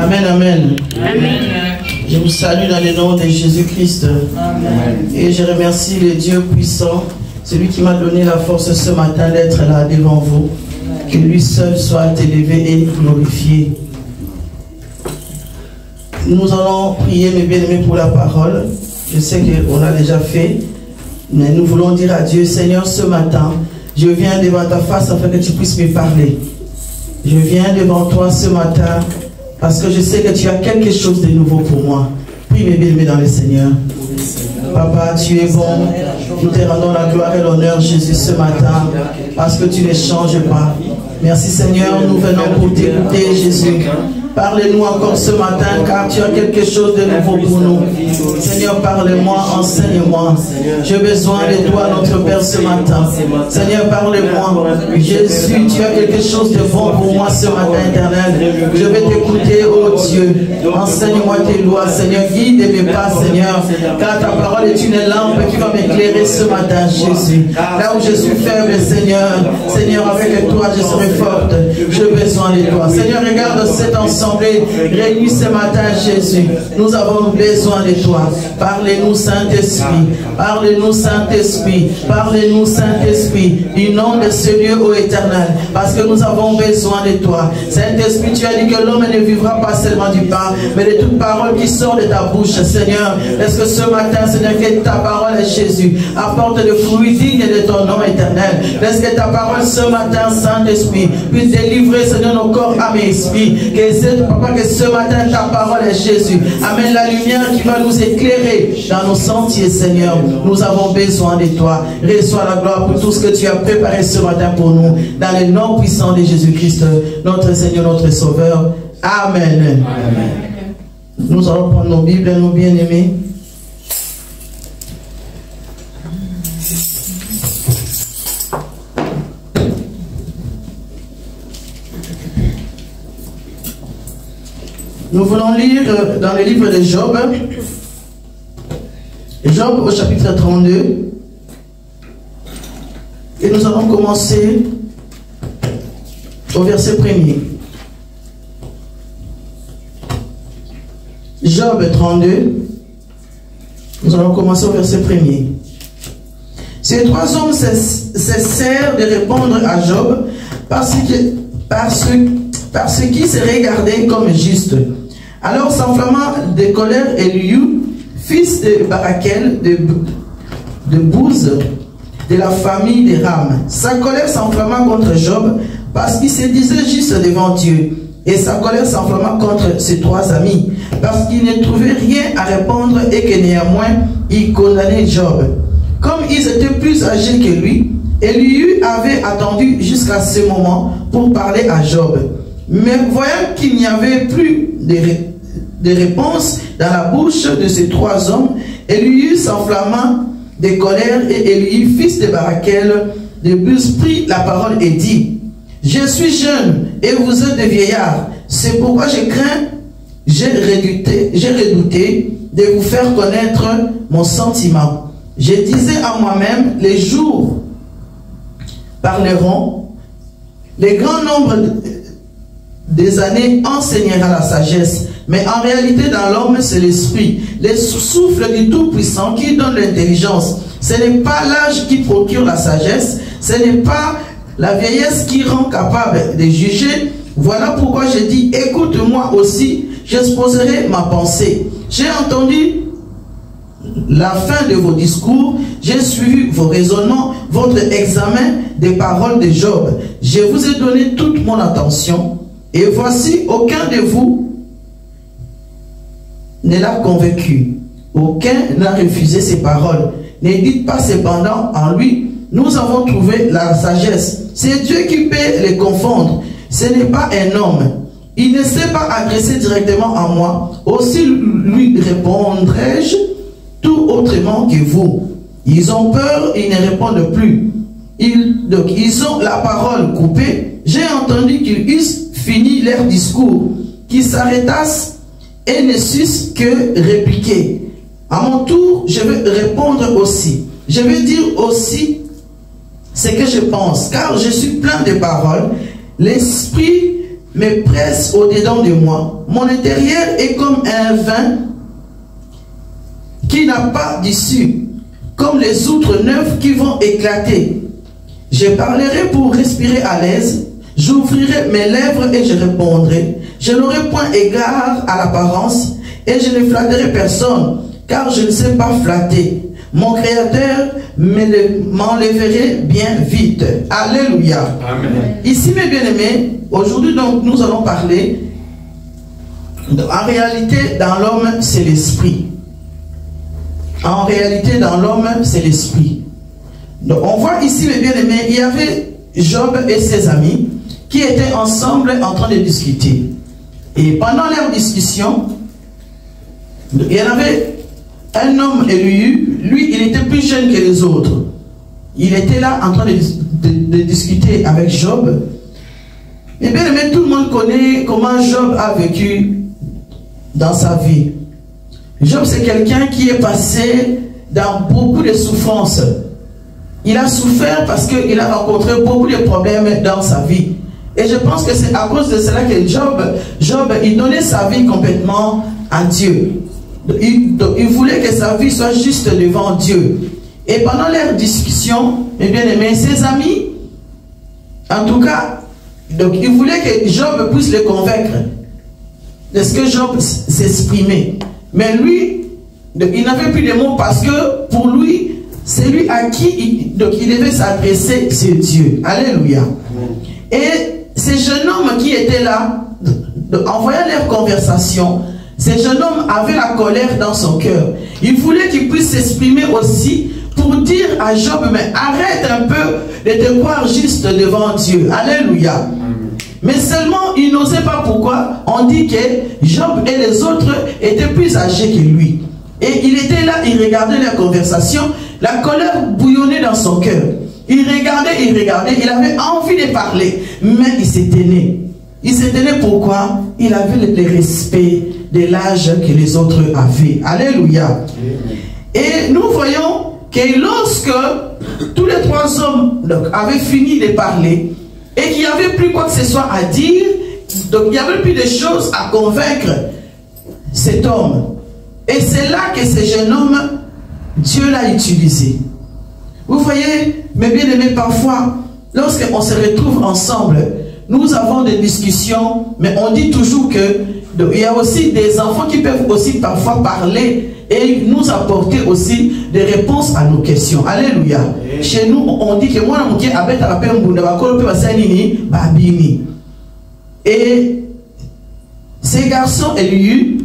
Amen, amen. Amen. Je vous salue dans le nom de Jésus-Christ. Et je remercie le Dieu puissant, celui qui m'a donné la force ce matin d'être là devant vous. Que lui seul soit élevé et glorifié. Nous allons prier, mes bien-aimés, pour la parole. Je sais qu'on a déjà fait, mais nous voulons dire à Dieu, Seigneur, ce matin, je viens devant ta face afin que tu puisses me parler. Je viens devant toi ce matin parce que je sais que tu as quelque chose de nouveau pour moi. Prie, mes bien-aimés, dans le Seigneur. Papa, tu es bon. Nous te rendons la gloire et l'honneur, Jésus, ce matin, parce que tu ne changes pas. Merci, Seigneur. Nous venons pour t'écouter, Jésus. Parle-nous encore ce matin, car tu as quelque chose de nouveau pour nous. Seigneur, parle-moi, enseigne-moi. J'ai besoin de toi, notre Père, ce matin. Seigneur, parle-moi. Jésus, tu as quelque chose de bon pour moi ce matin, éternel. Je vais t'écouter, oh Dieu. Enseigne-moi tes lois, Seigneur. Guide mes pas, Seigneur. Car ta parole est une lampe qui va m'éclairer ce matin, Jésus. Là où je suis faible, Seigneur. Seigneur, avec toi, je serai forte. J'ai besoin de toi. Seigneur, regarde cet ensemble réunis ce matin, Jésus. Nous avons besoin de toi. Parlez-nous, Saint-Esprit. Parlez-nous, Saint-Esprit. Parlez-nous, Saint-Esprit. Du nom de ce lieu, ô Éternel. Parce que nous avons besoin de toi. Saint-Esprit, tu as dit que l'homme ne vivra pas seulement du pain, mais de toute parole qui sort de ta bouche, Seigneur. Est-ce que ce matin, Seigneur, que ta parole, Jésus, apporte le fruit digne de ton nom éternel. Est-ce que ta parole ce matin, Saint-Esprit, puisse délivrer, Seigneur, nos corps, âme et esprit. Papa, que ce matin, ta parole est Jésus. Amène la lumière qui va nous éclairer dans nos sentiers, Seigneur. Nous avons besoin de toi. Reçois la gloire pour tout ce que tu as préparé ce matin pour nous. Dans le nom puissant de Jésus-Christ, notre Seigneur, notre Sauveur. Amen. Amen. Nous allons prendre nos Bibles, nos bien-aimés. Nous voulons lire dans le livre de Job, Job au chapitre 32, et nous allons commencer au verset 1er. Job 32, nous allons commencer au verset 1er. Ces trois hommes cessèrent de répondre à Job parce qu'il se regardait comme juste. Alors s'enflamma de colère Elihu, fils de Barakel, de Bouz, de la famille de Ram. Sa colère s'enflamma contre Job parce qu'il se disait juste devant Dieu. Et sa colère s'enflamma contre ses trois amis parce qu'ils ne trouvaient rien à répondre et que néanmoins ils condamnaient Job. Comme ils étaient plus âgés que lui, Elihu avait attendu jusqu'à ce moment pour parler à Job. Mais voyant qu'il n'y avait plus de réponse dans la bouche de ces trois hommes, Elihu s'enflamma de colère et Elihu, fils de Barakel, de Buz, prit la parole et dit: je suis jeune et vous êtes des vieillards. C'est pourquoi j'ai redouté de vous faire connaître mon sentiment. Je disais à moi-même, les jours parleront, les grands nombres des années enseignera la sagesse. Mais en réalité, dans l'homme, c'est l'esprit, le souffle du Tout-Puissant qui donne l'intelligence. Ce n'est pas l'âge qui procure la sagesse, ce n'est pas la vieillesse qui rend capable de juger. Voilà pourquoi je dis, écoute-moi aussi, j'exposerai ma pensée. J'ai entendu la fin de vos discours, j'ai suivi vos raisonnements, votre examen des paroles de Job. Je vous ai donné toute mon attention. Et voici, aucun de vous ne l'a convaincu. Aucun n'a refusé ses paroles. Ne dites pas cependant en lui, nous avons trouvé la sagesse. C'est Dieu qui peut les confondre. Ce n'est pas un homme. Il ne s'est pas adressé directement à moi. Aussi lui répondrai-je tout autrement que vous. Ils ont peur, ils ne répondent plus. Donc ils ont la parole coupée. J'ai entendu qu'ils eussent fini leur discours, qu'ils s'arrêtassent et ne sussent que répliquer. À mon tour, je vais répondre aussi. Je vais dire aussi ce que je pense, car je suis plein de paroles. L'esprit me presse au-dedans de moi. Mon intérieur est comme un vin qui n'a pas d'issue, comme les outres neuves qui vont éclater. Je parlerai pour respirer à l'aise, j'ouvrirai mes lèvres et je répondrai. Je n'aurai point égard à l'apparence et je ne flatterai personne, car je ne sais pas flatter. Mon Créateur m'enlèverait bien vite. Alléluia. Amen. Ici, mes bien-aimés, aujourd'hui, donc, nous allons parler, en réalité, dans l'homme, c'est l'esprit. En réalité, dans l'homme, c'est l'esprit. Donc, on voit ici, mes bien-aimés, il y avait Job et ses amis qui étaient ensemble en train de discuter. Et pendant leur discussion, il y en avait un homme élu, lui, il était plus jeune que les autres. Il était là en train de discuter avec Job. Et bien aimé, tout le monde connaît comment Job a vécu dans sa vie. Job, c'est quelqu'un qui est passé dans beaucoup de souffrances. Il a souffert parce qu'il a rencontré beaucoup de problèmes dans sa vie. Et je pense que c'est à cause de cela que Job, il donnait sa vie complètement à Dieu. Il voulait que sa vie soit juste devant Dieu. Et pendant leur discussion, mes bien-aimés, ses amis, en tout cas, donc il voulait que Job puisse le convaincre de ce que Job s'exprimait. Mais lui, il n'avait plus de mots parce que pour lui, c'est lui à qui il devait s'adresser, c'est Dieu. Alléluia. Et ces jeunes hommes qui étaient là, en voyant leur conversation, ce jeune homme avait la colère dans son cœur. Il voulait qu'il puisse s'exprimer aussi pour dire à Job, mais arrête un peu de te croire juste devant Dieu. Alléluia. Mais seulement, il n'osait pas. Pourquoi? On dit que Job et les autres étaient plus âgés que lui. Et il était là, il regardait la conversation. La colère bouillonnait dans son cœur. Il regardait, il avait envie de parler. Mais il s'éteignait. Il s'éteignait pourquoi? Il avait le respect de l'âge que les autres avaient. Alléluia. Et nous voyons que lorsque tous les trois hommes avaient fini de parler et qu'il n'y avait plus quoi que ce soit à dire, donc il n'y avait plus de choses à convaincre cet homme. Et c'est là que ce jeune homme, Dieu l'a utilisé. Vous voyez, mes bien-aimés, parfois, lorsqu'on se retrouve ensemble, nous avons des discussions, mais on dit toujours que il y a aussi des enfants qui peuvent aussi parfois parler et nous apporter aussi des réponses à nos questions. Alléluia. Chez nous, on dit que moi, et ces garçons élus,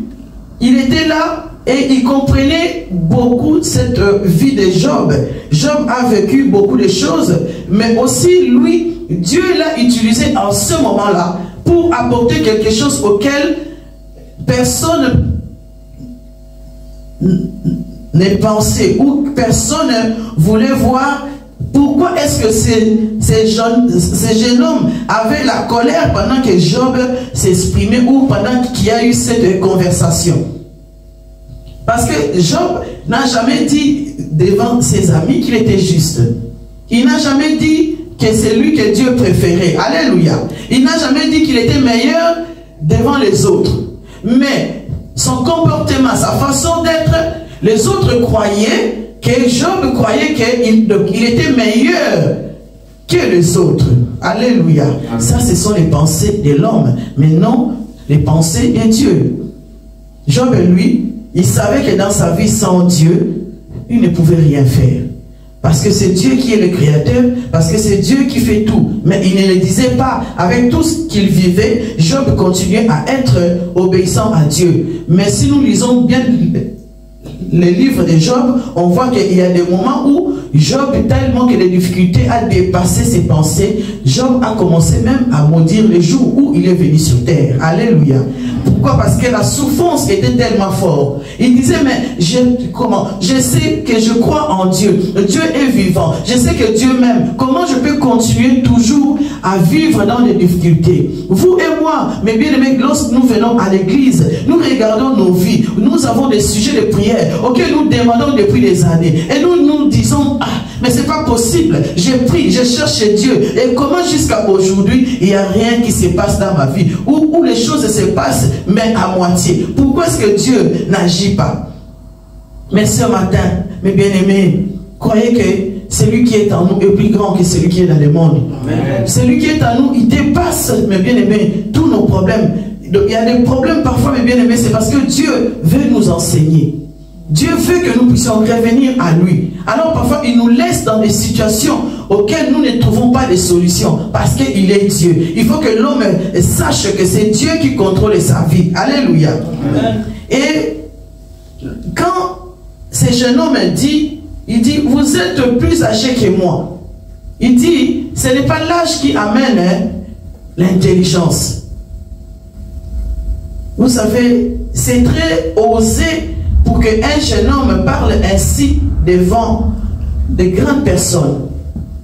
il était là et il comprenait beaucoup cette vie de Job. Job a vécu beaucoup de choses, mais aussi lui, Dieu l'a utilisé en ce moment-là pour apporter quelque chose auquel personne n'est pensé ou personne ne voulait voir. Pourquoi est-ce que ces jeunes hommes avaient la colère pendant que Job s'exprimait ou pendant qu'il y a eu cette conversation? Parce que Job n'a jamais dit devant ses amis qu'il était juste. Il n'a jamais dit que c'est lui que Dieu préférait. Alléluia. Il n'a jamais dit qu'il était meilleur devant les autres. Mais son comportement, sa façon d'être, les autres croyaient que Job croyait qu'il était meilleur que les autres. Alléluia. Ça, ce sont les pensées de l'homme, mais non les pensées de Dieu. Job, lui, il savait que dans sa vie sans Dieu, il ne pouvait rien faire. Parce que c'est Dieu qui est le créateur, parce que c'est Dieu qui fait tout. Mais il ne le disait pas. Avec tout ce qu'il vivait, Job continuait à être obéissant à Dieu. Mais si nous lisons bien les livres de Job, on voit qu'il y a des moments où Job, tellement que les difficultés a dépassé ses pensées, Job a commencé même à maudire le jour où il est venu sur terre. Alléluia. Pourquoi? Parce que la souffrance était tellement forte. Il disait, mais je sais que je crois en Dieu. Dieu est vivant. Je sais que Dieu m'aime. Comment je peux continuer toujours à vivre dans les difficultés? Vous et moi, mes bien-aimés, lorsque nous venons à l'église, nous regardons nos vies. Nous avons des sujets de prière auxquels nous demandons depuis des années. Et nous nous disons, ah, Mais c'est pas possible. J'ai pris, je cherche Dieu. Et comment jusqu'à aujourd'hui, il n'y a rien qui se passe dans ma vie? Où les choses se passent, mais à moitié. Pourquoi est-ce que Dieu n'agit pas? Mais ce matin, mes bien-aimés, croyez que celui qui est en nous est plus grand que celui qui est dans le monde. Amen. Celui qui est en nous, il dépasse, mes bien-aimés, tous nos problèmes. Il y a des problèmes parfois, mes bien-aimés, c'est parce que Dieu veut nous enseigner. Dieu veut que nous puissions revenir à lui. Alors parfois, il nous laisse dans des situations auxquelles nous ne trouvons pas de solutions. Parce qu'il est Dieu. Il faut que l'homme sache que c'est Dieu qui contrôle sa vie. Alléluia. Amen. Et quand ce jeune homme dit, il dit, vous êtes plus âgé que moi. Il dit, ce n'est pas l'âge qui amène l'intelligence. Vous savez, c'est très osé pour qu'un jeune homme parle ainsi devant de grandes personnes.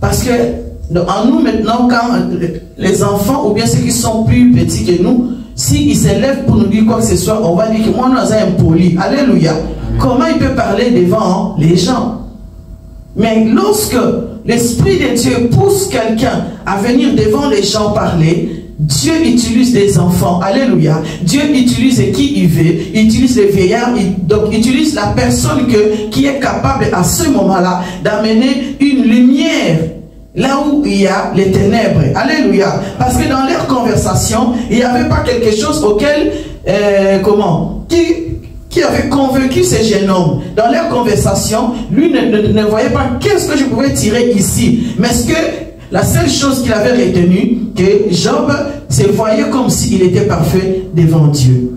Parce que en nous maintenant, quand les enfants ou bien ceux qui sont plus petits que nous, s'ils s'élèvent pour nous dire quoi que ce soit, on va dire que moi, nous sommes impolis. Alléluia. Comment il peut parler devant les gens? Mais lorsque l'Esprit de Dieu pousse quelqu'un à venir devant les gens parler, Dieu utilise des enfants. Alléluia. Dieu utilise qui il veut. Il utilise les vieillards. Donc, il utilise la personne qui est capable à ce moment-là d'amener une lumière là où il y a les ténèbres. Alléluia. Parce que dans leur conversation, il n'y avait pas quelque chose auquel, qui avait convaincu ce jeune homme. Dans leur conversation, lui ne voyait pas qu'est-ce que je pouvais tirer ici. Mais ce que la seule chose qu'il avait retenue, que Job se voyait comme s'il était parfait devant Dieu.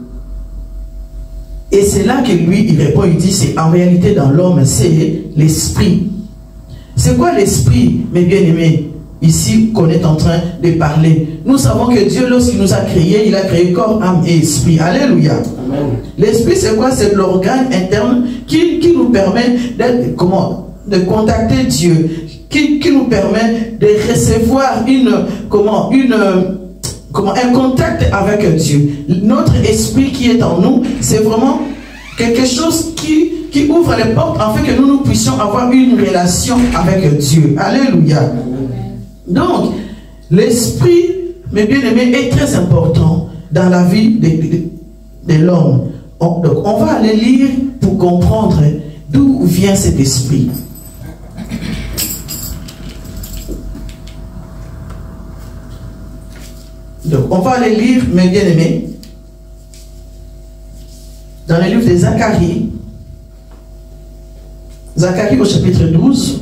Et c'est là que lui, il répond, il dit, c'est en réalité dans l'homme, c'est l'esprit. C'est quoi l'esprit, mes bien-aimés? Ici, qu'on est en train de parler. Nous savons que Dieu, lorsqu'il nous a créés, il a créé corps, âme et esprit. Alléluia. L'esprit, c'est quoi? C'est l'organe interne qui nous permet de contacter Dieu, qui nous permet de recevoir un contact avec Dieu. Notre esprit qui est en nous, c'est vraiment quelque chose qui ouvre les portes afin que nous puissions avoir une relation avec Dieu. Alléluia. Donc, l'esprit, mes bien-aimés, est très important dans la vie de l'homme. Donc, on va aller lire pour comprendre d'où vient cet esprit. Donc, on va aller lire, mes bien-aimés, dans le livre de Zacharie. Zacharie au chapitre 12.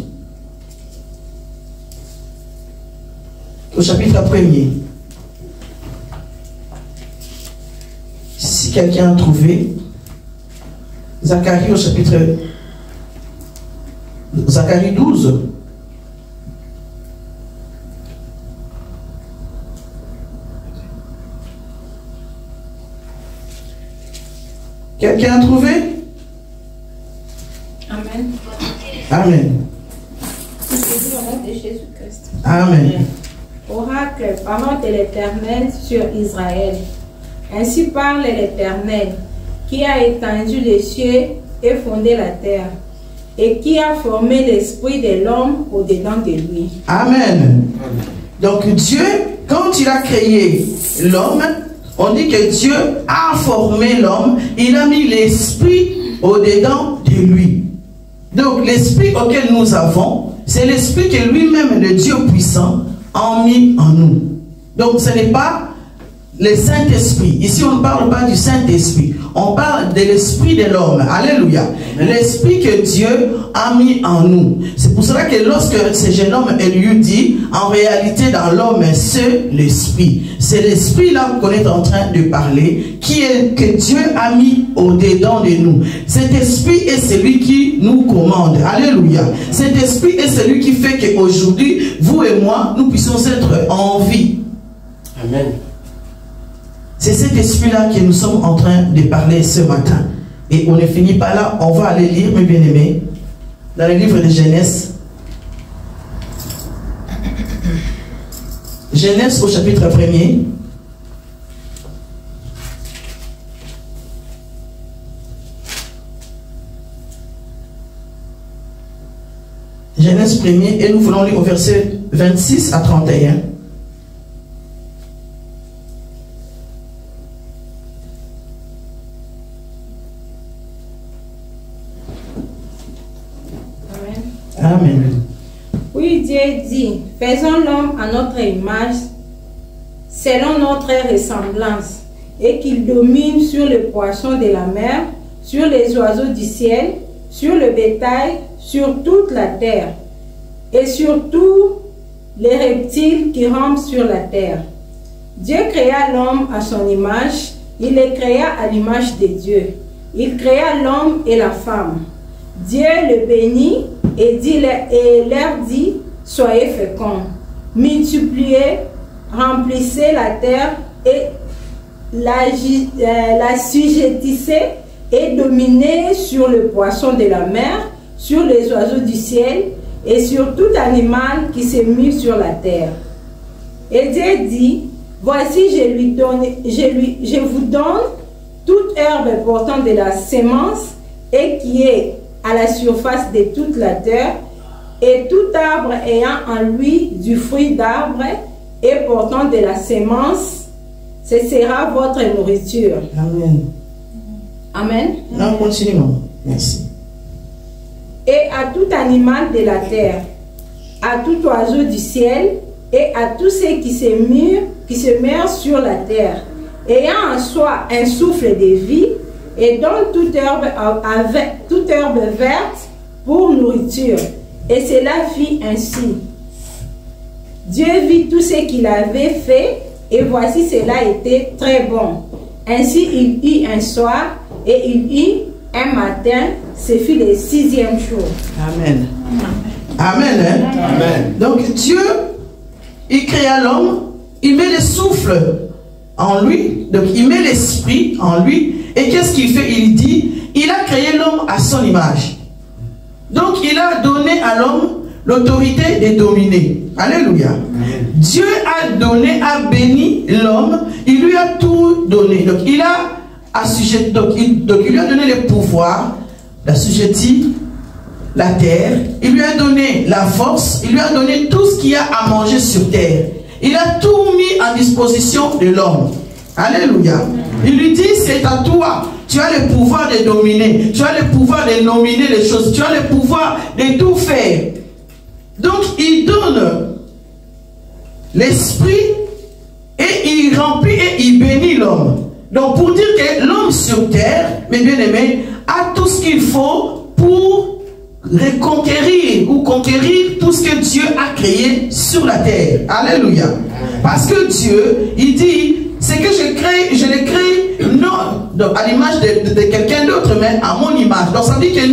Au chapitre 1er. Si quelqu'un a trouvé, Zacharie au chapitre... Zacharie 12. Quelqu'un a trouvé? Amen. Amen. Amen. Oracle, parole de l'Éternel sur Israël. Ainsi parle l'Éternel, qui a étendu les cieux et fondé la terre, et qui a formé l'esprit de l'homme au-dedans de lui. Amen. Donc Dieu, quand il a créé l'homme, on dit que Dieu a formé l'homme, il a mis l'esprit au-dedans de lui. Donc l'esprit auquel nous avons, c'est l'esprit que lui-même, le Dieu puissant, a mis en nous. Donc ce n'est pas le Saint-Esprit. Ici on ne parle pas du Saint-Esprit. On parle de l'esprit de l'homme. Alléluia. L'esprit que Dieu a mis en nous. C'est pour cela que lorsque ce jeune homme lui dit, en réalité dans l'homme c'est l'esprit. C'est l'esprit là qu'on est en train de parler, que Dieu a mis au-dedans de nous. Cet esprit est celui qui nous commande. Alléluia. Cet esprit est celui qui fait qu'aujourd'hui, vous et moi, nous puissions être en vie. Amen. C'est cet esprit-là que nous sommes en train de parler ce matin. Et on ne finit pas là, on va aller lire, mes bien-aimés, dans le livre de Genèse. Genèse au chapitre 1er. Genèse 1er, et nous voulons lire au verset 26 à 31. Amen. Oui, Dieu dit, faisons l'homme à notre image, selon notre ressemblance, et qu'il domine sur les poissons de la mer, sur les oiseaux du ciel, sur le bétail, sur toute la terre, et sur tous les reptiles qui rampent sur la terre. Dieu créa l'homme à son image, il les créa à l'image de Dieu. Il créa l'homme et la femme. Dieu le bénit et leur dit, soyez féconds, multipliez, remplissez la terre et la sujettissez et dominez sur le poisson de la mer, sur les oiseaux du ciel et sur tout animal qui se mue sur la terre. Et Dieu dit, voici je vous donne toute herbe portant de la sémence et qui est à la surface de toute la terre, et tout arbre ayant en lui du fruit d'arbre et portant de la sémence, ce sera votre nourriture. Amen. Amen. Non, continuons. Merci. Et à tout animal de la terre, à tout oiseau du ciel, et à tous ceux qui se meurent sur la terre, ayant en soi un souffle de vie, et donne toute herbe verte pour nourriture. Et cela fit ainsi. Dieu vit tout ce qu'il avait fait, et voici cela était très bon. Ainsi il eut un soir, et il eut un matin, ce fut le 6e jour. Amen. Amen. Hein? Amen. Donc Dieu, il créa l'homme, il met le souffle en lui, donc il met l'esprit en lui, et qu'est-ce qu'il fait? Il dit, il a créé l'homme à son image. Donc il a donné à l'homme l'autorité de dominer. Alléluia. Amen. Dieu a béni l'homme, il lui a tout donné. Donc il a assujetti, donc il lui a donné le pouvoir d'assujettir la terre, il lui a donné la force, il lui a donné tout ce qu'il y a à manger sur terre. Il a tout mis à disposition de l'homme. Alléluia. Il lui dit, c'est à toi. Tu as le pouvoir de dominer. Tu as le pouvoir de nominer les choses. Tu as le pouvoir de tout faire. Donc, il donne l'esprit et il remplit et il bénit l'homme. Donc, pour dire que l'homme sur terre, mes bien-aimés, a tout ce qu'il faut pour reconquérir ou conquérir tout ce que Dieu a créé sur la terre. Alléluia. Parce que Dieu, il dit, c'est que je l'ai créé non à l'image de quelqu'un d'autre, mais à mon image. Donc ça veut dire que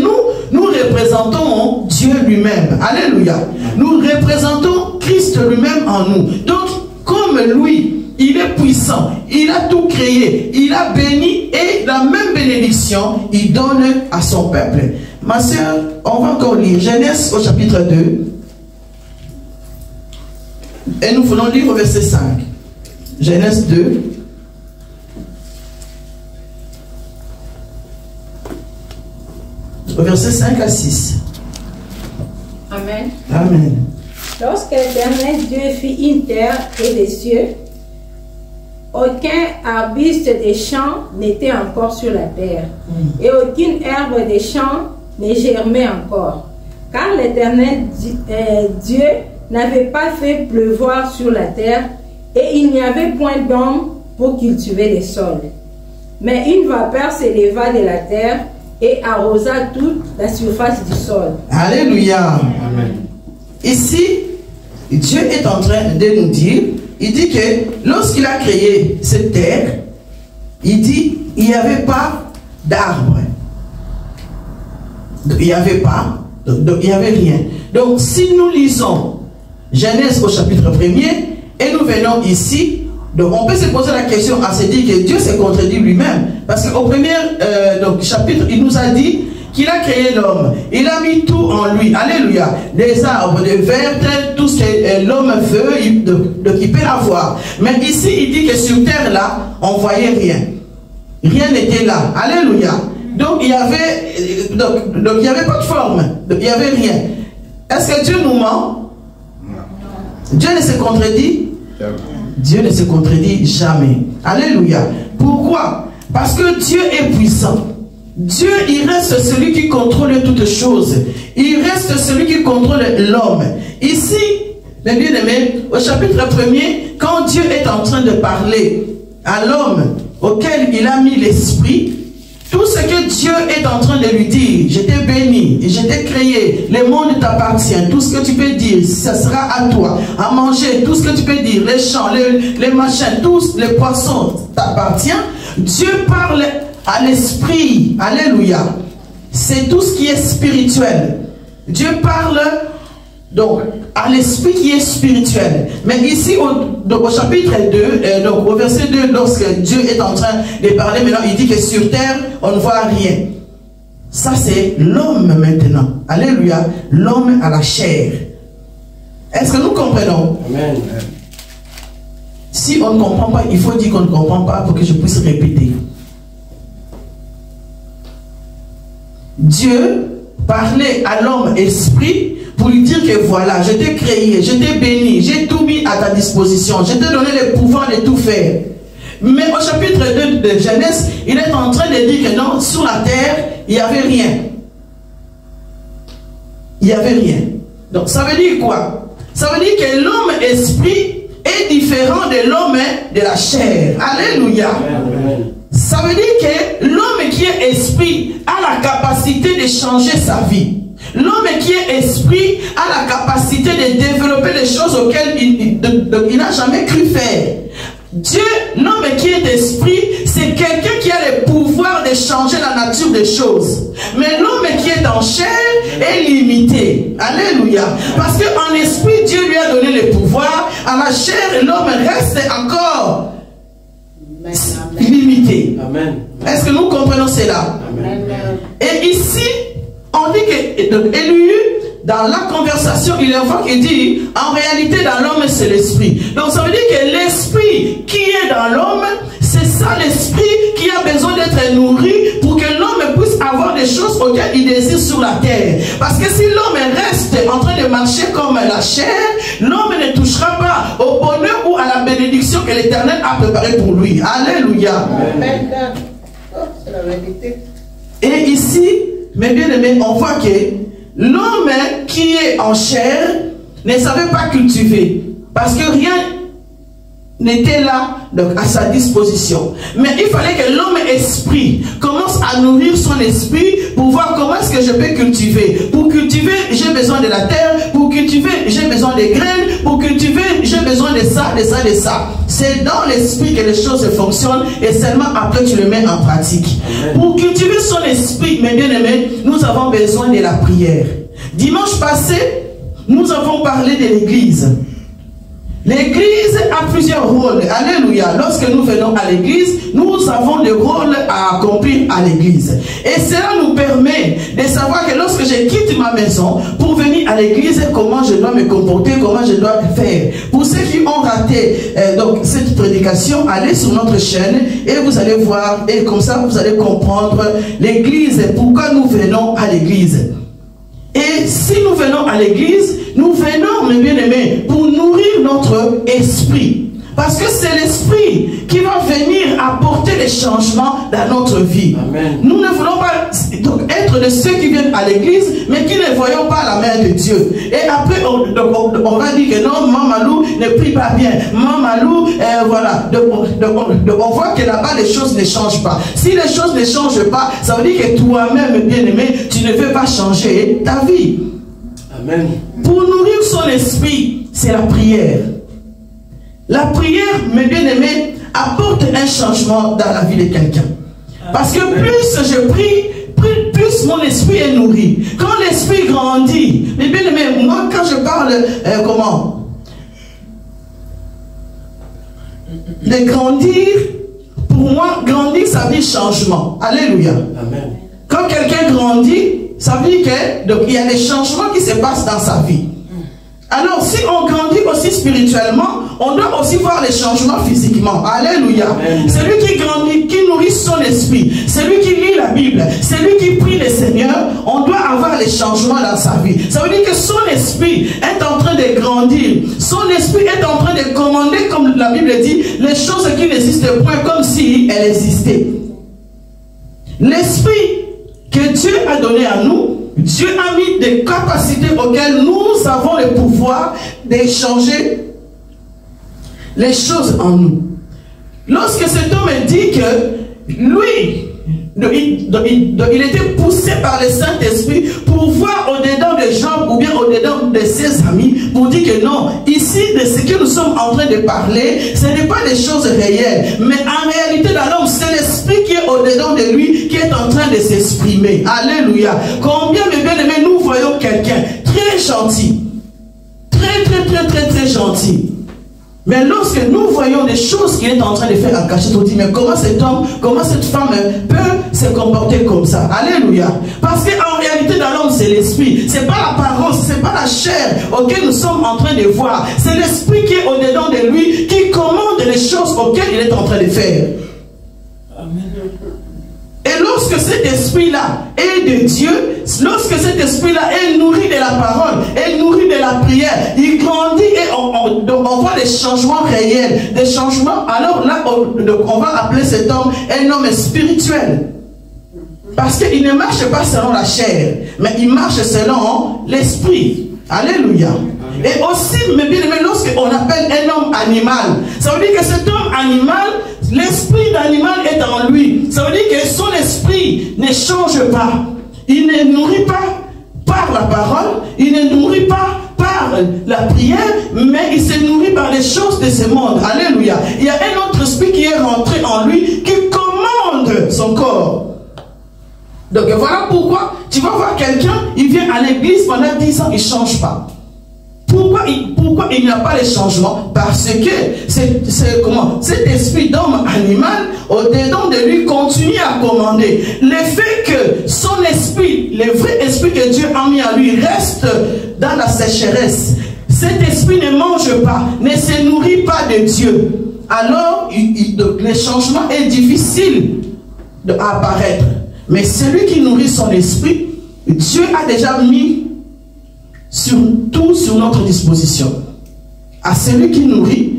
nous représentons Dieu lui-même. Alléluia. Nous représentons Christ lui-même en nous. Donc, comme lui, il est puissant, il a tout créé, il a béni, et la même bénédiction, il donne à son peuple. Ma soeur, on va encore lire Genèse au chapitre 2. Et nous voulons lire au verset 5. Genèse 2. Au verset 5 à 6. Amen. Amen. Lorsque l'Éternel Dieu fit une terre et des cieux, aucun arbuste des champs n'était encore sur la terre, et aucune herbe des champs ne germait encore, car l'Éternel Dieu n'avait pas fait pleuvoir sur la terre, et il n'y avait point d'homme pour cultiver les sols. Mais une vapeur s'éleva de la terre et arrosa toute la surface du sol. Alléluia. Amen. Ici, Dieu est en train de nous dire, il dit que lorsqu'il a créé cette terre, il dit, il n'y avait pas d'arbre. Il n'y avait pas, donc il n'y avait rien. Donc si nous lisons Genèse au chapitre 1er, et nous venons ici, donc on peut se poser la question à se dire que Dieu s'est contredit lui-même. Parce qu'au premier chapitre, il nous a dit qu'il a créé l'homme. Il a mis tout en lui. Alléluia. Des arbres, des vers, tout ce que l'homme veut, il peut l'avoir. Mais ici, il dit que sur terre, là, on ne voyait rien. Rien n'était là. Alléluia. Donc, il y avait pas de forme. Donc, il n'y avait rien. Est-ce que Dieu nous ment? Dieu ne se contredit? Dieu ne se contredit jamais. Alléluia. Pourquoi? Parce que Dieu est puissant. Dieu, il reste celui qui contrôle toutes choses. Il reste celui qui contrôle l'homme. Ici, mes bien-aimés, au chapitre 1er, quand Dieu est en train de parler à l'homme auquel il a mis l'esprit, tout ce que Dieu est en train de lui dire, je t'ai béni, je t'ai créé, le monde t'appartient, tout ce que tu peux dire, ce sera à toi, à manger, tout ce que tu peux dire, les champs, les machins, tous les poissons t'appartiennent. Dieu parle à l'esprit, alléluia. C'est tout ce qui est spirituel. Dieu parle donc à l'esprit qui est spirituel. Mais ici au chapitre 2, donc au verset 2, lorsque Dieu est en train de parler, maintenant il dit que sur terre on ne voit rien. Ça c'est l'homme maintenant. Alléluia. L'homme à la chair. Est-ce que nous comprenons? Amen. Si on ne comprend pas, il faut dire qu'on ne comprend pas pour que je puisse répéter. Dieu parlait à l'homme esprit pour lui dire que voilà, je t'ai créé, je t'ai béni, j'ai tout mis à ta disposition, je t'ai donné le pouvoir de tout faire. Mais au chapitre 2 de Genèse, il est en train de dire que non, sur la terre, il n'y avait rien. Il n'y avait rien. Donc ça veut dire quoi? Ça veut dire que l'homme esprit est différent de l'homme de la chair. Alléluia. Amen. Ça veut dire que l'homme qui est esprit a la capacité de changer sa vie. L'homme qui est esprit a la capacité de développer des choses auxquelles il n'a jamais cru faire. Dieu, l'homme qui est esprit, c'est quelqu'un qui a le pouvoir de changer la nature des choses. Mais l'homme qui est en chair est limité. Alléluia. Parce qu'en esprit, Dieu lui a donné le pouvoir. À la chair, l'homme reste encore limité. Amen. Est-ce que nous comprenons cela? Amen. Et ici, on dit que Élie, dans la conversation, il évoque et dit, en réalité, dans l'homme, c'est l'esprit. Donc, ça veut dire que l'esprit qui est dans l'homme, c'est ça l'esprit qui a besoin d'être nourri pour que l'homme puisse avoir des choses auxquelles il désire sur la terre. Parce que si l'homme reste en train de marcher comme la chair, l'homme ne touchera pas au bonheur ou à la bénédiction que l'Éternel a préparée pour lui. Alléluia. Amen. C'est la vérité. Et ici, mes bien-aimés, on voit que l'homme qui est en chair ne savait pas cultiver. Parce que rien n'était là donc, à sa disposition. Mais il fallait que l'homme esprit commence à nourrir son esprit pour voir comment est-ce que je peux cultiver. Pour cultiver, j'ai besoin de la terre. Pour cultiver, j'ai besoin des graines. Pour cultiver, j'ai besoin de ça, de ça, de ça. C'est dans l'esprit que les choses fonctionnent et seulement après tu le mets en pratique. Amen. Pour cultiver son esprit, mes bien-aimés, nous avons besoin de la prière. Dimanche passé, nous avons parlé de l'église. L'église a plusieurs rôles. Alléluia. Lorsque nous venons à l'église, nous avons des rôles à accomplir à l'église. Et cela nous permet de savoir que lorsque je quitte ma maison pour venir à l'église, comment je dois me comporter, comment je dois faire. Pour ceux qui ont raté donc cette prédication, allez sur notre chaîne et vous allez voir, et comme ça vous allez comprendre l'église, pourquoi nous venons à l'église. Et si nous venons à l'église, nous venons, mes bien-aimés, pour nourrir notre esprit. Parce que c'est l'esprit qui va venir apporter des changements dans notre vie. Amen. Nous ne voulons pas donc, être de ceux qui viennent à l'église, mais qui ne voyons pas la main de Dieu. Et après, on va dire que non, Mamalou ne prie pas bien. Mamalou, voilà. Donc, on voit que là-bas, les choses ne changent pas. Si les choses ne changent pas, ça veut dire que toi-même, bien-aimé, tu ne veux pas changer ta vie. Amen. Pour nourrir son esprit, c'est la prière. La prière, mes bien-aimés, apporte un changement dans la vie de quelqu'un. Parce que plus je prie, plus mon esprit est nourri. Quand l'esprit grandit, mes bien-aimés, moi quand je parle, de grandir, pour moi, grandir, ça veut dire changement. Alléluia. Amen. Quand quelqu'un grandit, ça veut dire qu'il y a des changements qui se passent dans sa vie. Alors, si on grandit aussi spirituellement, on doit aussi voir les changements physiquement. Alléluia. Celui qui grandit, qui nourrit son esprit, celui qui lit la Bible, celui qui prie le Seigneur, on doit avoir les changements dans sa vie. Ça veut dire que son esprit est en train de grandir. Son esprit est en train de commander, comme la Bible dit, les choses qui n'existent point comme si elles existaient. L'esprit que Dieu a donné à nous, Dieu a mis des capacités auxquelles nous avons le pouvoir d'échanger les choses en nous. Lorsque cet homme dit que lui, il était poussé par le Saint-Esprit pour voir au-dedans des gens ou bien au-dedans de ses amis, pour dire que non, ici, de ce que nous sommes en train de parler, ce n'est pas des choses réelles, mais en réalité dans l'homme, c'est l'esprit qui est au-dedans de lui qui est en train de s'exprimer. Alléluia. Combien, mes bien-aimés, nous voyons quelqu'un très gentil, très gentil. Mais lorsque nous voyons des choses qu'il est en train de faire en cachette, on dit, mais comment cet homme, comment cette femme peut se comporter comme ça? Alléluia. Parce qu'en réalité, dans l'homme, c'est l'esprit. Ce n'est pas l'apparence, ce n'est pas la chair auquel nous sommes en train de voir. C'est l'esprit qui est au-dedans de lui, qui commande les choses auxquelles il est en train de faire. Amen. Et lorsque cet esprit-là est de Dieu, lorsque cet esprit-là est nourri de la parole, est nourri de la prière, il grandit et on voit des changements réels, des changements. Alors là, on va appeler cet homme un homme spirituel. Parce qu'il ne marche pas selon la chair, mais il marche selon l'esprit. Alléluia. Et aussi, mais bien aimé, lorsqu'on appelle un homme animal, ça veut dire que cet homme animal, l'esprit d'animal est en lui. Ça veut dire que son esprit ne change pas. Il ne nourrit pas par la parole, il ne nourrit pas par la prière, mais il se nourrit par les choses de ce monde. Alléluia. Il y a un autre esprit qui est rentré en lui, qui commande son corps. Donc voilà pourquoi tu vas voir quelqu'un, il vient à l'église pendant 10 ans, il ne change pas. Pourquoi il n'y a pas de changement? Parce que cet esprit d'homme animal au-dedans de lui continue à commander. Le fait que son esprit, le vrai esprit que Dieu a mis en lui, reste dans la sécheresse. Cet esprit ne mange pas, ne se nourrit pas de Dieu. Alors le changement est difficile à apparaître. Mais celui qui nourrit son esprit, Dieu a déjà mis tout sur notre disposition. À celui qui nourrit,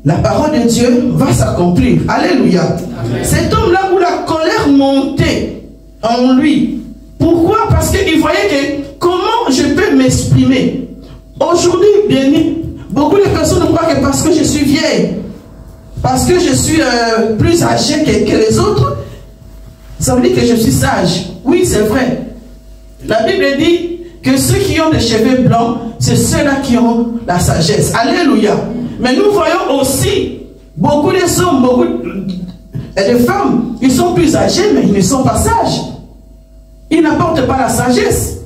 la parole de Dieu va s'accomplir. Alléluia. Amen. Cet homme-là où la colère montait en lui. Pourquoi? Parce qu'il voyait que comment je peux m'exprimer. Aujourd'hui, bien, beaucoup de personnes croient que parce que je suis vieille, parce que je suis plus âgée que les autres, ça veut dire que je suis sage. Oui, c'est vrai. La Bible dit que ceux qui ont des cheveux blancs, c'est ceux-là qui ont la sagesse. Alléluia. Mais nous voyons aussi beaucoup de hommes, beaucoup de femmes, ils sont plus âgés, mais ils ne sont pas sages. Ils n'apportent pas la sagesse.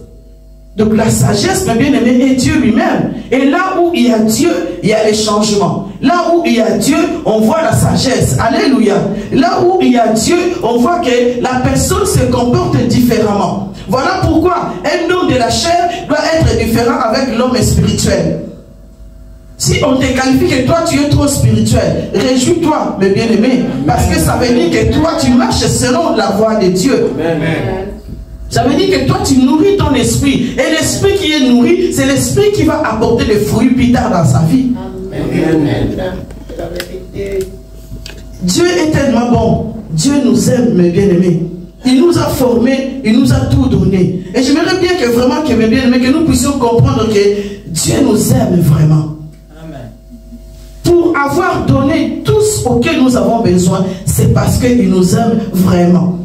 Donc la sagesse, bien aimé, est Dieu lui-même. Et là où il y a Dieu, il y a les changements. Là où il y a Dieu, on voit la sagesse. Alléluia. Là où il y a Dieu, on voit que la personne se comporte différemment. Voilà pourquoi un homme de la chair doit être différent avec l'homme spirituel. Si on te qualifie que toi tu es trop spirituel, réjouis-toi, mes bien-aimés, parce que ça veut dire que toi tu marches selon la voie de Dieu. Amen. Ça veut dire que toi tu nourris ton esprit. Et l'esprit qui est nourri, c'est l'esprit qui va apporter des fruits plus tard dans sa vie. Amen. Dieu est tellement bon. Dieu nous aime, mes bien-aimés. Il nous a formés, il nous a tout donné. Et j'aimerais bien que vraiment, que mes bien-aimés, que nous puissions comprendre que Dieu nous aime vraiment. Amen. Pour avoir donné tout ce auquel nous avons besoin, c'est parce qu'il nous aime vraiment.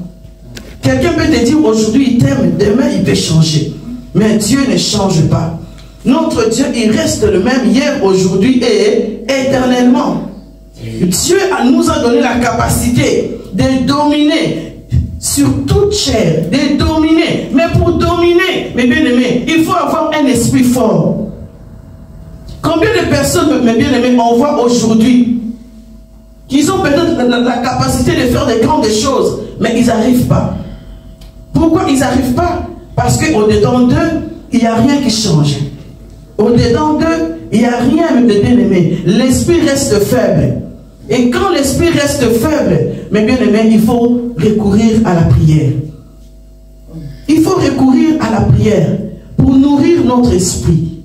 Quelqu'un peut te dire aujourd'hui il t'aime, demain il peut changer. Mais Dieu ne change pas. Notre Dieu, il reste le même hier, aujourd'hui et éternellement. Dieu nous a donné la capacité de dominer sur toute chair, de dominer. Mais pour dominer, mes bien-aimés, il faut avoir un esprit fort. Combien de personnes, mes bien-aimés, on voit aujourd'hui qu'ils ont peut-être la capacité de faire de grandes choses, mais ils n'arrivent pas. Pourquoi ils n'arrivent pas? Parce qu'au-dedans d'eux, il n'y a rien qui change. Au-dedans d'eux, il n'y a rien de bien-aimé. L'esprit reste faible. Et quand l'esprit reste faible, mes bien-aimés, il faut recourir à la prière. Il faut recourir à la prière pour nourrir notre esprit.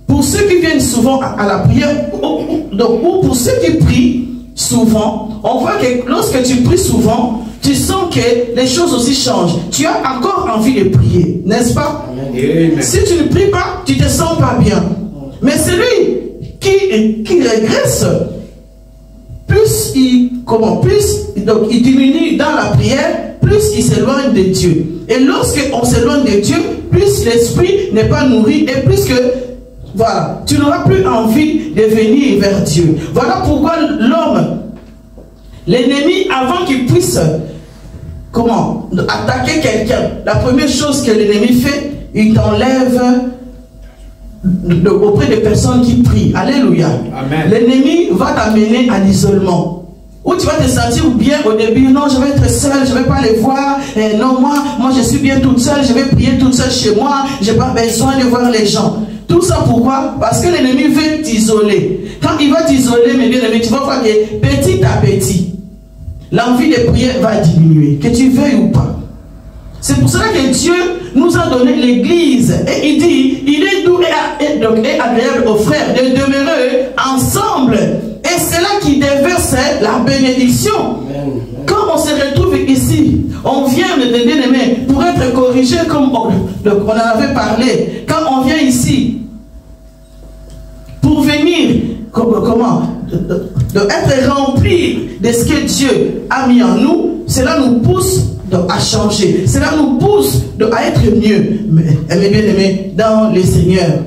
Pour ceux qui viennent souvent à la prière, ou pour ceux qui prient souvent, on voit que lorsque tu pries souvent, tu sens que les choses aussi changent. Tu as encore envie de prier, n'est-ce pas? Amen. Si tu ne pries pas, tu ne te sens pas bien. Mais celui qui régresse, plus il diminue dans la prière, plus il s'éloigne de Dieu. Et lorsqu'on s'éloigne de Dieu, plus l'esprit n'est pas nourri et plus que, voilà, tu n'auras plus envie de venir vers Dieu. Voilà pourquoi l'homme, l'ennemi, avant qu'il puisse, attaquer quelqu'un, la première chose que l'ennemi fait, il t'enlève auprès des personnes qui prient. Alléluia. L'ennemi va t'amener à l'isolement. Où tu vas te sentir bien au début. Non, je vais être seul, je ne vais pas les voir. Non, moi je suis bien toute seule, je vais prier toute seule chez moi. Je n'ai pas besoin de voir les gens. Tout ça pourquoi? Parce que l'ennemi veut t'isoler. Quand il va t'isoler, mes bien-aimés, tu vas voir que petit à petit, l'envie de prier va diminuer, que tu veuilles ou pas. C'est pour cela que Dieu nous a donné l'église. Et il dit, il est doux et agréable aux frères de demeurer ensemble. Et c'est là qu'il déverse la bénédiction. Quand on se retrouve ici, on vient de bien-aimés pour être corrigé comme on en avait parlé. Quand on vient ici, pour venir, être rempli de ce que Dieu a mis en nous, cela nous pousse à changer. Cela nous pousse à être mieux. Mes bien-aimés, dans le Seigneur.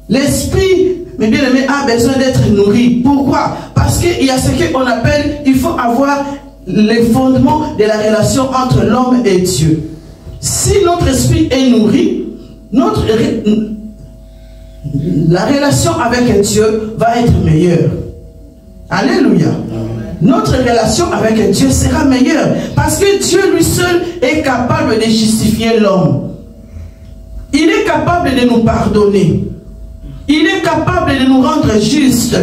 L'esprit, mes bien-aimés, a besoin d'être nourri. Pourquoi? Parce qu'il y a ce qu'on appelle, il faut avoir les fondements de la relation entre l'homme et Dieu. Si notre esprit est nourri, la relation avec Dieu va être meilleure. Alléluia. Notre relation avec Dieu sera meilleure. Parce que Dieu lui seul est capable de justifier l'homme. Il est capable de nous pardonner. Il est capable de nous rendre justes.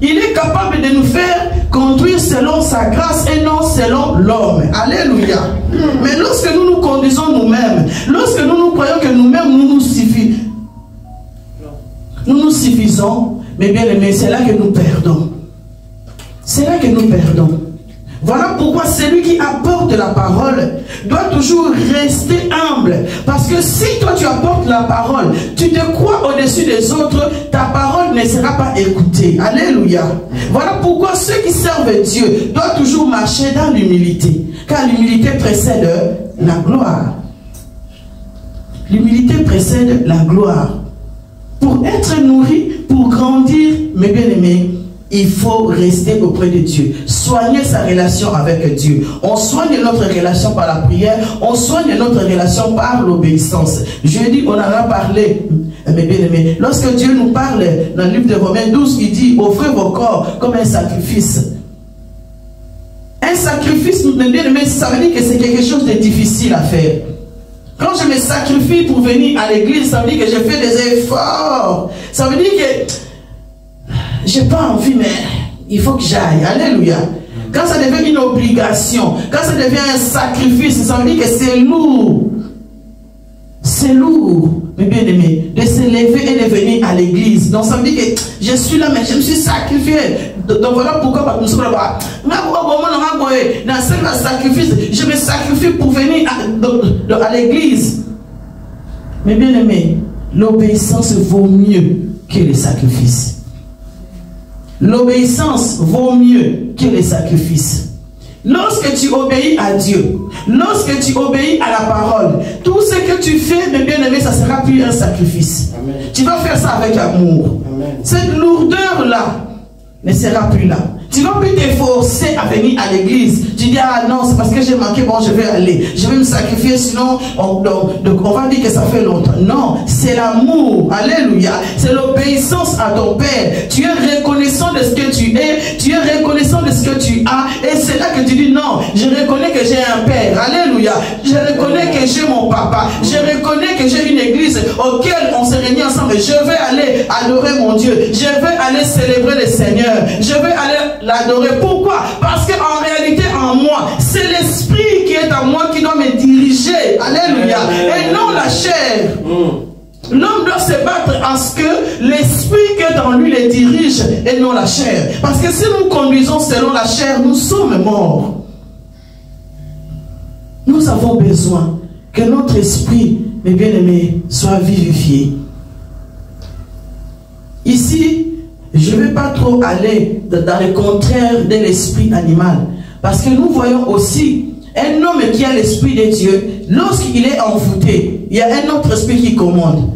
Il est capable de nous faire conduire selon sa grâce et non selon l'homme. Alléluia. Mais lorsque nous nous conduisons nous-mêmes, lorsque nous croyons que nous-mêmes nous suffisons, mais bien aimés, c'est là que nous perdons. C'est là que nous perdons. Voilà pourquoi celui qui apporte la parole doit toujours rester humble. Parce que si toi tu apportes la parole, tu te crois au-dessus des autres, ta parole ne sera pas écoutée. Alléluia. Voilà pourquoi ceux qui servent Dieu doivent toujours marcher dans l'humilité. Car l'humilité précède la gloire. L'humilité précède la gloire. Pour être nourri, pour grandir, mes bien-aimés, il faut rester auprès de Dieu. Soigner sa relation avec Dieu. On soigne notre relation par la prière. On soigne notre relation par l'obéissance. Jeudi, on en a parlé, mes bien-aimés. Lorsque Dieu nous parle dans le livre de Romains 12, il dit, offrez vos corps comme un sacrifice. Un sacrifice, mes bien-aimés, ça veut dire que c'est quelque chose de difficile à faire. Quand je me sacrifie pour venir à l'église, ça veut dire que je fais des efforts. Ça veut dire que j'ai pas envie, mais il faut que j'aille. Alléluia. Quand ça devient une obligation, quand ça devient un sacrifice, ça veut dire que c'est lourd. C'est lourd, mes bien-aimés, de se lever et de venir à l'église. Donc ça veut dire que je suis là, mais je me suis sacrifié. Donc voilà pourquoi nous sommes là-bas. Dans ce sacrifice, je me sacrifie pour venir à l'église. Mais bien-aimés, l'obéissance vaut mieux que les sacrifices. L'obéissance vaut mieux que les sacrifices. Lorsque tu obéis à Dieu, lorsque tu obéis à la parole, tout ce que tu fais, mes bien-aimés, ça sera plus un sacrifice. Amen. Tu vas faire ça avec amour. Amen. Cette lourdeur-là ne sera plus là. Tu ne vas plus t'efforcer à venir à l'église. Tu dis, ah non, c'est parce que j'ai manqué, bon, je vais aller. Je vais me sacrifier, sinon, on va dire que ça fait longtemps. Non, c'est l'amour. Alléluia. C'est l'obéissance à ton Père. Tu es reconnaissant de ce que tu es. Tu es reconnaissant de ce que tu as. Et c'est là que tu dis, non, je reconnais que j'ai un Père. Alléluia. Alléluia. Je reconnais que j'ai mon papa. Je reconnais que j'ai une église auquel on s'est réunis ensemble. Je vais aller adorer mon Dieu. Je vais aller célébrer le Seigneur. Je vais aller l'adorer. Pourquoi? Parce qu'en réalité, en moi, c'est l'esprit qui est en moi qui doit me diriger. Alléluia. Et non la chair. L'homme doit se battre à ce que l'esprit qui est en lui le dirige et non la chair. Parce que si nous conduisons selon la chair, nous sommes morts. Nous avons besoin que notre esprit, mes bien-aimés, soit vivifié. Ici, je ne vais pas trop aller dans le contraire de l'esprit animal. Parce que nous voyons aussi un homme qui a l'esprit de Dieu, lorsqu'il est envoûté, il y a un autre esprit qui commande.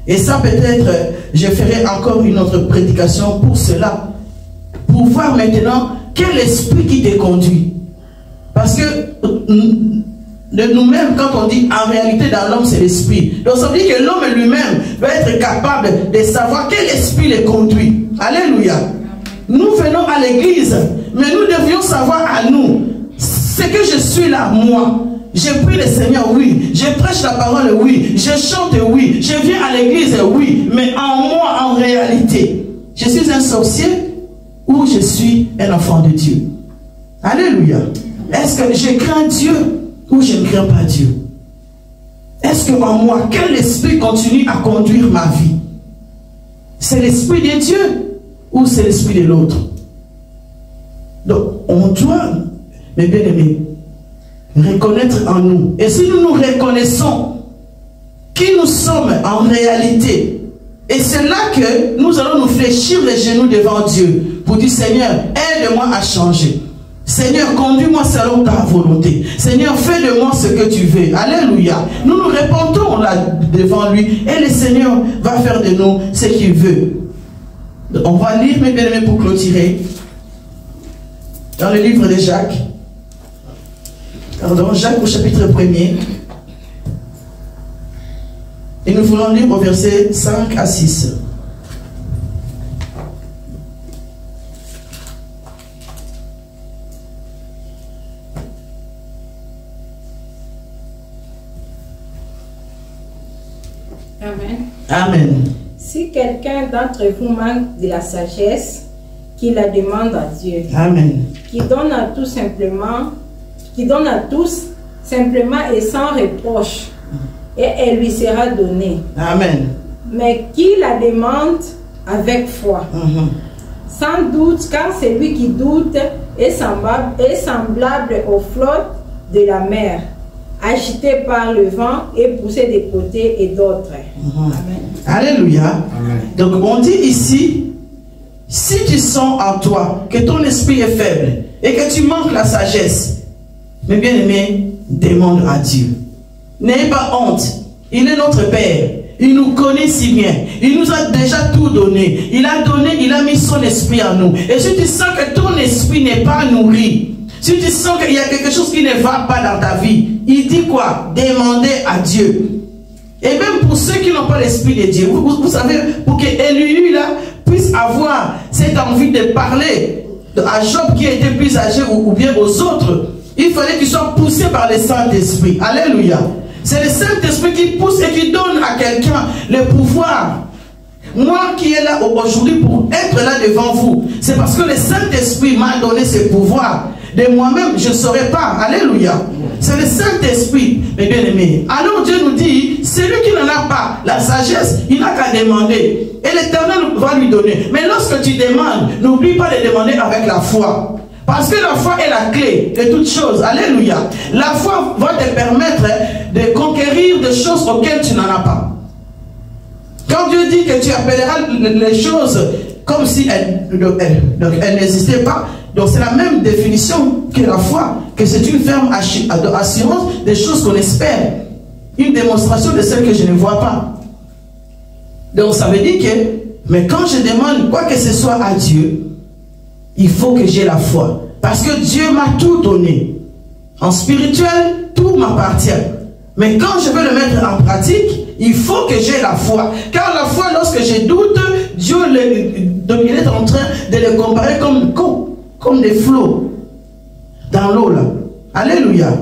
Et ça, peut-être, je ferai encore une autre prédication pour cela. Pour voir maintenant quel esprit qui te conduit. Parce que de nous-mêmes, quand on dit en réalité dans l'homme, c'est l'esprit. Donc ça veut dire que l'homme lui-même va être capable de savoir quel esprit le conduit. Alléluia. Nous venons à l'église, mais nous devions savoir à nous, c'est que je suis là, moi. Je prie le Seigneur, oui. Je prêche la parole, oui. Je chante, oui. Je viens à l'église, oui. Mais en moi, en réalité, je suis un sorcier ou je suis un enfant de Dieu. Alléluia. Est-ce que je crains Dieu ou je ne crains pas Dieu? Est-ce que en moi, quel esprit continue à conduire ma vie? C'est l'esprit de Dieu ou c'est l'esprit de l'autre? Donc, on doit, mes bien-aimés, reconnaître en nous. Et si nous nous reconnaissons qui nous sommes en réalité, et c'est là que nous allons nous fléchir les genoux devant Dieu pour dire, Seigneur, aide-moi à changer. Seigneur, conduis-moi selon ta volonté. Seigneur, fais de moi ce que tu veux. Alléluia. Nous nous répandons là devant lui et le Seigneur va faire de nous ce qu'il veut. On va lire, mes bien-aimés, pour clôturer. Dans le livre de Jacques. Pardon, Jacques au chapitre 1er. Et nous voulons lire au verset 5 à 6. Amen. Amen. Si quelqu'un d'entre vous manque de la sagesse, qu'il la demande à Dieu. Amen. Qui donne à tous simplement et sans reproche, et elle lui sera donnée. Amen. Mais qui la demande avec foi. Sans doute, car celui qui doute est semblable aux flottes de la mer, agité par le vent et poussé des côtés et d'autres. Amen. Alléluia. Amen. Donc on dit ici, si tu sens en toi que ton esprit est faible et que tu manques la sagesse, mes bien-aimés, demande à Dieu. N'ayez pas honte. Il est notre Père. Il nous connaît si bien. Il nous a déjà tout donné. Il a mis son esprit en nous. Et si tu sens que ton esprit n'est pas nourri, si tu sens qu'il y a quelque chose qui ne va pas dans ta vie, il dit quoi? Demandez à Dieu. Et même pour ceux qui n'ont pas l'esprit de Dieu, vous savez, pour que Élie là puisse avoir cette envie de parler à Job qui était plus âgé ou bien aux autres, il fallait qu'il soit poussé par le Saint-Esprit. Alléluia. C'est le Saint-Esprit qui pousse et qui donne à quelqu'un le pouvoir. Moi qui est là aujourd'hui pour être là devant vous, c'est parce que le Saint-Esprit m'a donné ce pouvoir. De moi-même, je ne saurais pas. Alléluia. C'est le Saint-Esprit, mes bien-aimés. Alors Dieu nous dit, celui qui n'en a pas la sagesse, il n'a qu'à demander. Et l'Éternel va lui donner. Mais lorsque tu demandes, n'oublie pas de demander avec la foi. Parce que la foi est la clé de toutes choses. Alléluia. La foi va te permettre de conquérir des choses auxquelles tu n'en as pas. Quand Dieu dit que tu appelleras les choses comme si elles n'existaient pas, donc c'est la même définition que la foi, que c'est une ferme assurance des choses qu'on espère. Une démonstration de celles que je ne vois pas. Donc ça veut dire que, mais quand je demande quoi que ce soit à Dieu, il faut que j'ai la foi. Parce que Dieu m'a tout donné. En spirituel, tout m'appartient. Mais quand je veux le mettre en pratique, il faut que j'ai la foi. Car la foi, lorsque je doute, Dieu il est en train de le comparer comme des flots dans l'eau là. Alléluia.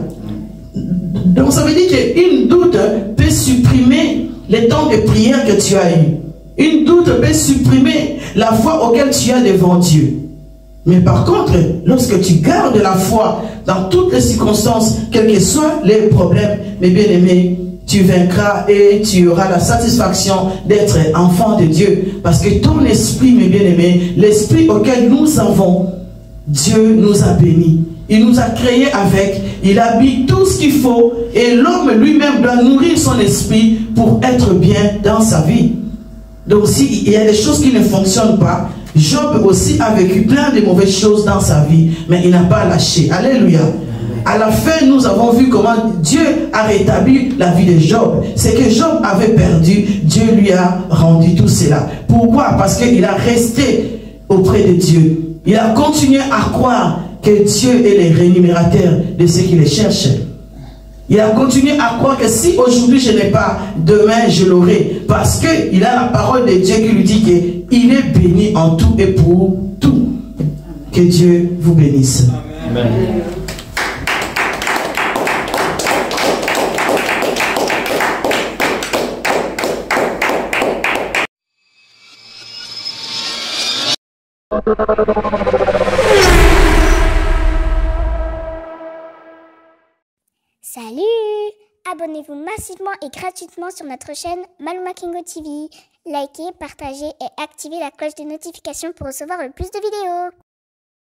Donc ça veut dire qu'une doute peut supprimer les temps de prière que tu as eu. Une doute peut supprimer la foi auquel tu as devant Dieu. Mais par contre, lorsque tu gardes la foi dans toutes les circonstances, quels que soient les problèmes, mes bien-aimés, tu vaincras et tu auras la satisfaction d'être enfant de Dieu. Parce que ton esprit, mes bien-aimés, l'esprit auquel nous avons, Dieu nous a bénis. Il nous a créés avec, il habite tout ce qu'il faut et l'homme lui-même doit nourrir son esprit pour être bien dans sa vie. Donc s'il y a des choses qui ne fonctionnent pas, Job aussi a vécu plein de mauvaises choses dans sa vie, mais il n'a pas lâché. Alléluia. À la fin, nous avons vu comment Dieu a rétabli la vie de Job. C'est que Job avait perdu, Dieu lui a rendu tout cela. Pourquoi? Parce qu'il a resté auprès de Dieu. Il a continué à croire que Dieu est le rémunérateur de ceux qui le cherchent. Il a continué à croire que si aujourd'hui je n'ai pas, demain je l'aurai. Parce qu'il a la parole de Dieu qui lui dit qu'il est béni en tout et pour tout. Que Dieu vous bénisse. Amen. Salut! Abonnez-vous massivement et gratuitement sur notre chaîne Maluma Kingo TV. Likez, partagez et activez la cloche de notification pour recevoir le plus de vidéos.